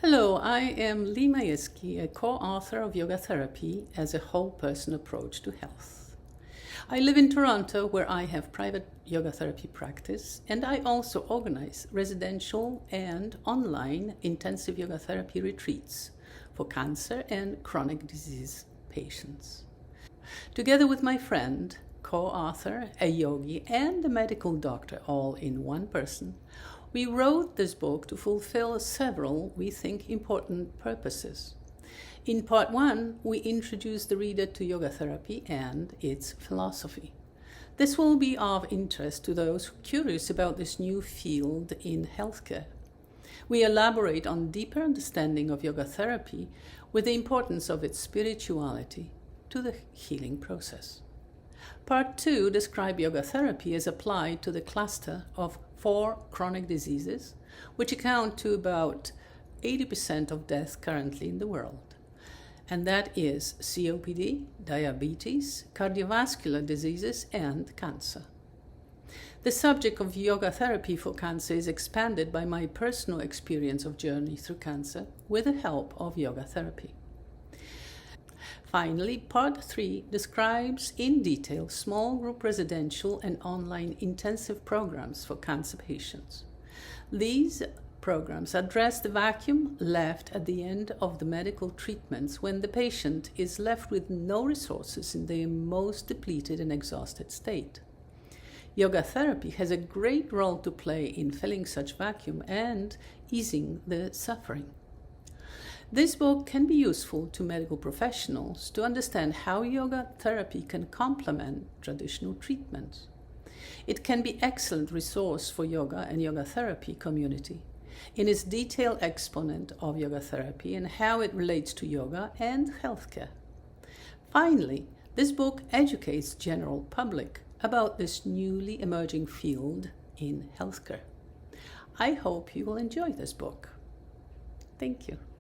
Hello, I am Lee Majewski, a co-author of Yoga Therapy as a whole person approach to health. I live in Toronto where I have private yoga therapy practice, and I also organize residential and online intensive yoga therapy retreats for cancer and chronic disease patients. Together with my friend, co-author, a yogi, and a medical doctor all in one person, we wrote this book to fulfill several, we think, important purposes. In part one, we introduce the reader to yoga therapy and its philosophy. This will be of interest to those curious about this new field in healthcare. We elaborate on deeper understanding of yoga therapy with the importance of its spirituality to the healing process. Part 2 describes yoga therapy as applied to the cluster of 4 chronic diseases, which account to about 80% of deaths currently in the world. And that is COPD, diabetes, cardiovascular diseases, and cancer. The subject of yoga therapy for cancer is expanded by my personal experience of journey through cancer with the help of yoga therapy. Finally, part 3 describes in detail small group residential and online intensive programs for cancer patients. These programs address the vacuum left at the end of the medical treatments when the patient is left with no resources in their most depleted and exhausted state. Yoga therapy has a great role to play in filling such vacuum and easing the suffering. This book can be useful to medical professionals to understand how yoga therapy can complement traditional treatments. It can be an excellent resource for yoga and yoga therapy community in its detailed exponent of yoga therapy and how it relates to yoga and healthcare. Finally, this book educates general public about this newly emerging field in healthcare. I hope you will enjoy this book. Thank you.